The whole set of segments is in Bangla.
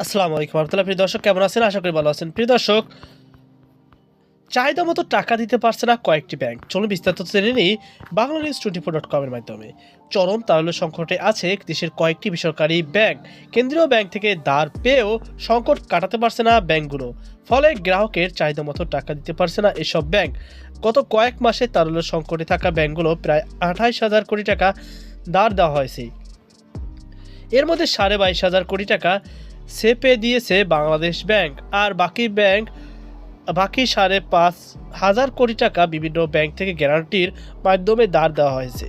আসসালামু আলাইকুম রহমতুল্লাহ। প্রিয় দর্শক, কেমন আছেন? আশা করি ভালো আছেন। প্রিয় দর্শক, চাহিদা মতো টাকা দিতে পারছে না কয়েকটি ব্যাংক। চলুন বিস্তারিত জেনে নিই বাংলানিউজ24.com এর মাধ্যমে। চরম তারল্য সংকটে আছে দেশের কয়েকটি বেসরকারি ব্যাংক। কেন্দ্রীয় ব্যাংক থেকে ধার পেয়েও সংকট কাটাতে পারছে না ব্যাংকগুলো। ফলে গ্রাহকের চাহিদা মতো টাকা দিতে পারছে না এসব ব্যাংক। গত কয়েক মাসে তারল্য সংকটে থাকা ব্যাংকগুলো প্রায় 28,000 কোটি টাকা ধার দেওয়া হয়েছে। এর মধ্যে 22,500 কোটি টাকা চেপে দিয়েছে বাংলাদেশ ব্যাংক, আর বাকি 5,500 কোটি টাকা বিভিন্ন ব্যাংক থেকে গ্যারান্টির মাধ্যমে ধার দেওয়া হয়েছে।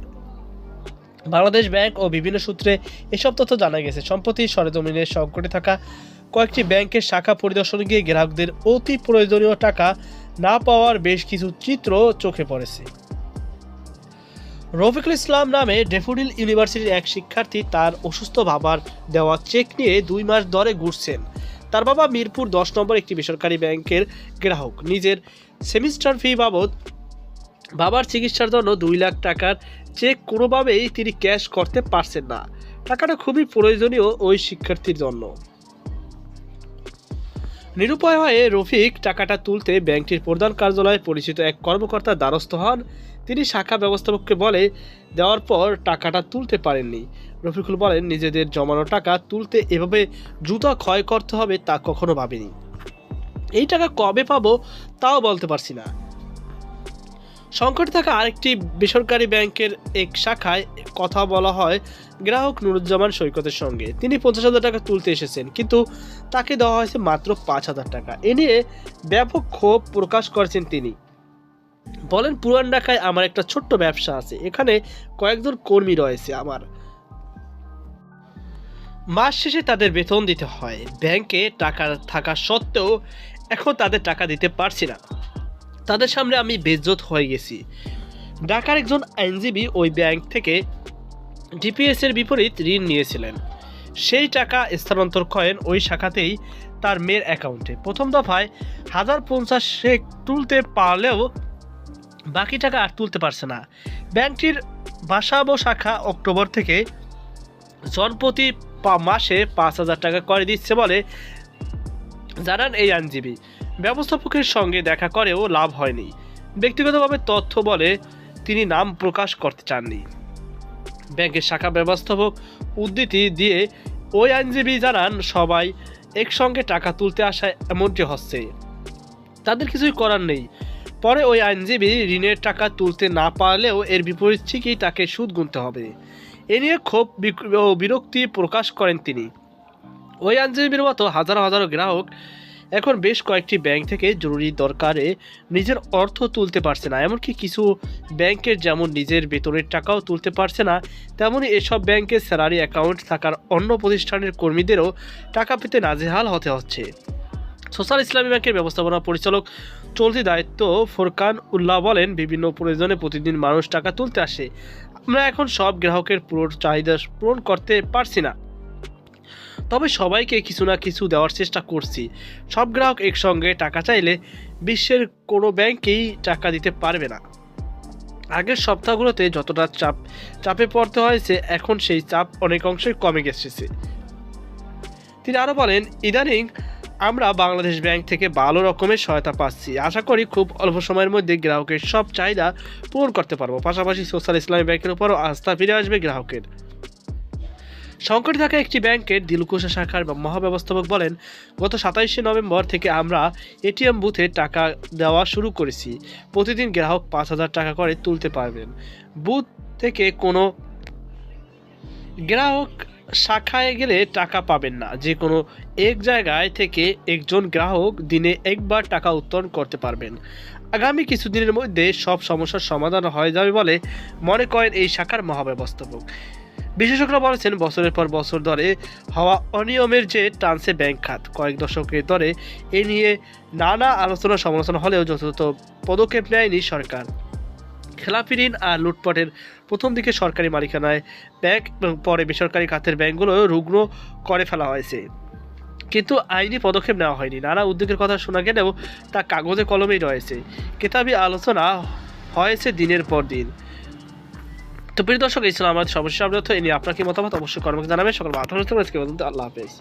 বাংলাদেশ ব্যাংক ও বিভিন্ন সূত্রে এসব তথ্য জানা গেছে। সম্প্রতি সরেজমিনের সংকটে থাকা কয়েকটি ব্যাংকের শাখা পরিদর্শনে গিয়ে গ্রাহকদের অতি প্রয়োজনীয় টাকা না পাওয়ার বেশ কিছু চিত্র চোখে পড়েছে। রফিকুল ইসলাম নামে ড্যাফোডিল ইউনিভার্সিটির এক শিক্ষার্থী তার অসুস্থ বাবার দেওয়া চেক নিয়ে 2 মাস ধরে ঘুরছেন। তার বাবা মিরপুর 10 নম্বর একটি বেসরকারি ব্যাংকের গ্রাহক। নিজের সেমিস্টার ফি বাবদ বাবার চিকিৎসার জন্য 2 লাখ টাকার চেক কোনোভাবেই তিনি ক্যাশ করতে পারছেন না। টাকাটা খুবই প্রয়োজনীয় ওই শিক্ষার্থীর জন্য। নিরুপায় হয়ে রফিক টাকাটা তুলতে ব্যাংকটির প্রধান কার্যালয়ে পরিচিত এক কর্মকর্তার দ্বারস্থ হন। তিনি শাখা ব্যবস্থাপককে বলে দেওয়ার পর টাকাটা তুলতে পারেননি। রফিকুল বলেন, নিজেদের জমানো টাকা তুলতে এভাবে জুতা ক্ষয় করতে হবে তা কখনো ভাবিনি। এই টাকা কবে পাবো তাও বলতে পারছি না। সংকটে থাকা আরেকটি বেসরকারি ব্যাংকের এক শাখায় কথা বলা হয় গ্রাহক নুরুজ্জামান সৈকতের সঙ্গে। তিনি 50,000 টাকা তুলতে এসেছেন, কিন্তু তাকে দেওয়া হয়েছে মাত্র 5,000 টাকা। এ নিয়ে ব্যাপক ক্ষোভ প্রকাশ করেছেন তিনি। বলেন, পুরান ঢাকায় আমার একটা ছোট্ট ব্যবসা আছে, এখানে কয়েকজন কর্মী রয়েছে। আমার মাস শেষে তাদের বেতন দিতে হয়। ব্যাংকে টাকা থাকা সত্ত্বেও এখন তাদের টাকা দিতে পারছি না। তাদের সামনে আমি বেজ্জত হয়ে গেছি। ঢাকার একজন আইনজীবী ওই ব্যাংক থেকে ডিপিএস এর বিপরীত ঋণ নিয়েছিলেন। সেই টাকা স্থানান্তর করেন ওই শাখাতেই তার মেয়ের অ্যাকাউন্টে। প্রথম দফায় 1,050 সে তুলতে পারলেও বাকি টাকা আর তুলতে পারছে না। ব্যাংকটির বাসাবো শাখা অক্টোবর থেকে জনপ্রতি মাসে 5,000 টাকা করে দিচ্ছে বলে জানান এই আইনজীবী। ব্যবস্থাপকের সঙ্গে দেখা করেও লাভ হয়নি। ব্যক্তিগতভাবে তথ্য বলে তিনি নাম প্রকাশ করতে চাননি। ব্যাংকের শাখা ব্যবস্থাপক উদ্ধৃতি দিয়ে ওই আইনজীবী জানান, সবাই একসঙ্গে টাকা তুলতে আসায় এমনটি হচ্ছে, তাদের কিছুই করার নেই। পরে ওই আইনজীবী ঋণের টাকা তুলতে না পারলেও এর বিপরীত ঠিকই তাকে সুদ গুনতে হবে। এ নিয়ে ক্ষোভ ও বিরক্তি প্রকাশ করেন তিনি। ওই আইনজীবীর মতো হাজারো হাজারো গ্রাহক এখন বেশ কয়েকটি ব্যাংক থেকে জরুরি দরকারে নিজের অর্থ তুলতে পারছে না। এমনকি কিছু ব্যাংকের যেমন নিজের বেতনের টাকাও তুলতে পারছে না, তেমনি এসব ব্যাংকের স্যালারি অ্যাকাউন্ট থাকার অন্য প্রতিষ্ঠানের কর্মীদেরও টাকা পেতে নাজেহাল হতে হচ্ছে। সোশ্যাল ইসলামী ব্যাংকের ব্যবস্থাপনা পরিচালক চলতি দায়িত্ব ফোরকান উল্লাহ বলেন, বিভিন্ন প্রয়োজনে প্রতিদিন মানুষ টাকা তুলতে আসে। আমরা এখন সব গ্রাহকের পুরো চাহিদা পূরণ করতে পারছি না, তবে সবাইকে কিছু না কিছু দেওয়ার চেষ্টা করছি। সব গ্রাহক একসঙ্গে টাকা চাইলে বিশ্বের কোনো ব্যাংকেই টাকা দিতে পারবে না। আগের সপ্তাহগুলোতে যতটা চাপে পড়তে হয়েছে, এখন সেই চাপ অনেক অংশে কমে গেছে। তিনি আরও বলেন, ইদানিং আমরা বাংলাদেশ ব্যাংক থেকে ভালো রকমের সহায়তা পাচ্ছি। আশা করি খুব অল্প সময়ের মধ্যে গ্রাহকের সব চাহিদা পূরণ করতে পারবো। পাশাপাশি সোশ্যাল ইসলামী ব্যাংকের উপরও আস্থা ফিরে আসবে গ্রাহকের। সংকটে থাকা একটি ব্যাংকের দিলকুশা শাখার মহাব্যবস্থাপক বলেন, গত 27শে নভেম্বর থেকে আমরা এটিএম বুথে টাকা দেওয়া শুরু করেছি। প্রতিদিন গ্রাহক 5,000 টাকা করে তুলতে পারবেন। বুথ থেকে কোনো গ্রাহক শাখায় গেলে টাকা পাবেন না। যে কোনো এক জায়গায় থেকে একজন গ্রাহক দিনে একবার টাকা উত্তোলন করতে পারবেন। আগামী কিছুদিনের মধ্যে সব সমস্যার সমাধান হয়ে যাবে বলে মনে করেন এই শাখার মহাব্যবস্থাপক। বিশেষজ্ঞরা বলেছেন, বছরের পর বছর ধরে হওয়া অনিয়মের যে টানছে ব্যাংক খাত। কয়েক দশকের ধরে এ নিয়ে নানা আলোচনা সমালোচনা হলেও যথাযথ পদক্ষেপ নেয়নি সরকার। খেলাপি ঋণ আর লুটপাটের প্রথম দিকে সরকারি মালিকানায় ব্যাংক এবং পরে বেসরকারি খাতের ব্যাংকগুলো রুগ্ন করে ফেলা হয়েছে, কিন্তু আইনি পদক্ষেপ নেওয়া হয়নি। নানা উদ্যোগের কথা শোনা গেলেও তা কাগজে কলমেই রয়েছে। কেতাবি আলোচনা হয়েছে দিনের পর দিন। তো প্রিয় দর্শক, এই ছিল আমাদের সর্বশেষ আপডেট। এ নিয়ে আপনার কি মতামত অবশ্যই কর্মকে জানাবেন। সকল ভালো থাকবেন। আল্লাহ হাফেজ।